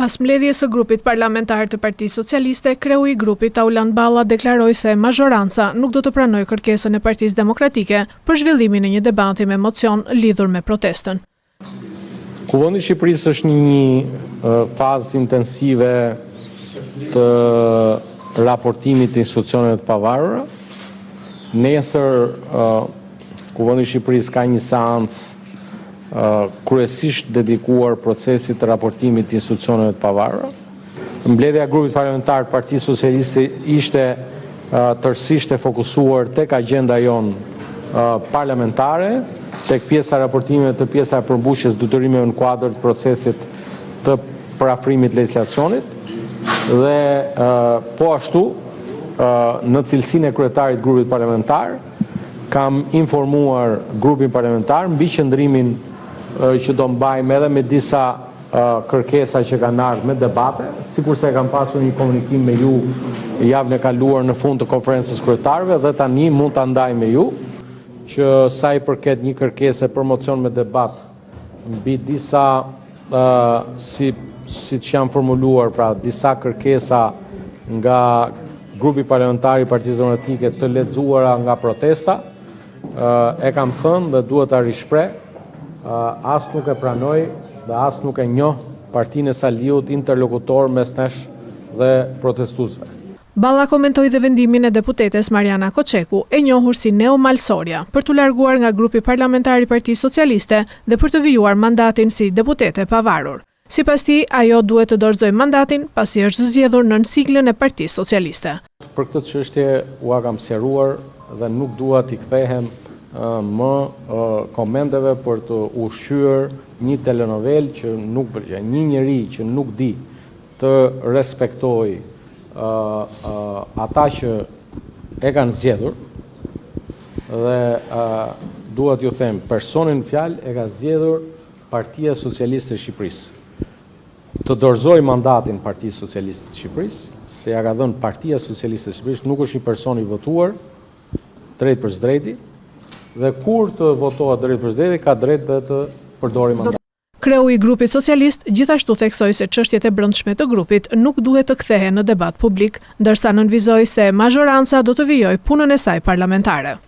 Pas mbledhjes së grupit parlamentar të Partisë Socialiste, kreu i grupit Auland Balla deklaroi se mazhoranca nuk do të pranojë kërkesën e Partisë Demokratike për zhvillimin e një debati me mocion lidhur me protestën. Kuvendi i Shqipërisë është në një fazë intensive të raportimit të institucioneve të pavarura. Nesër Kuvendi i Shqipërisë ka një seancë kryesisht dedikuar procesit të raportimit të institucioneve të pavarura. Mbledhja e grupit parlamentar të Partisë Socialiste ishte tërësisht e fokusuar tek agjenda jonë parlamentare, tek pjesa e raportimeve të pjesa e përmbushjes detyrimeve në kuadër të procesit të parafrimit legjislacionit dhe po ashtu në cilësinë e kryetarit të grupit parlamentar kam informuar grupin parlamentar mbi qëndrimin që do mbajmë edhe me disa kërkesa që kanë ardhur me debate, sikurse kam pasur një komunikim me ju javën e kaluar në fund të konferencës kryetarëve dhe tani mund ta ndaj me ju që sa i përket një kërkese për mocion me debat mbi disa siç janë formuluar, pra disa kërkesa nga grupi parlamentar i Partisë Demokratike të lexuara nga protesta, e kam thënë dhe duhet ta rishpreh, as nuk e pranoj dhe as nuk e njoh Partinë e Saliut interlokutor mes nesh dhe protestuesve. Balla komentoi dhe vendimin e deputetes Mariana Koçeku, e njohur si Neo Malsoria, për t'u larguar nga grupi parlamentar i Partisë Socialiste dhe për të vijuar mandatin si deputete pavarur. Sipas tij, ajo duhet të dorëzojë mandatin pasi është zgjedhur nën siglën e Partisë Socialiste. Për këtë çështje ua kam sqaruar dhe nuk dua t'i kthehem më komenteve për të ushqyer një telenovel që nuk pëlqen, një njeri që nuk di të respektojë ata që e kanë zgjedhur dhe dua t'ju them, personin në fjalë e ka zgjedhur Partia Socialiste e Shqipërisë. Të dorëzoj mandatin Partisë Socialiste të Shqipërisë, se ja ka dhënë Partia Socialiste e Shqipërisë, nuk është një person i votuar drejt për drejti, dhe kur të votohet drejt për drejti ka drejt dhe të përdorë mandatin. Kreu i grupit socialist gjithashtu theksoi se çështjet e brendshme të grupit nuk duhet të kthehen në debat publik, ndërsa nënvizoi se mazhoranca do të vijojë punën e saj parlamentare.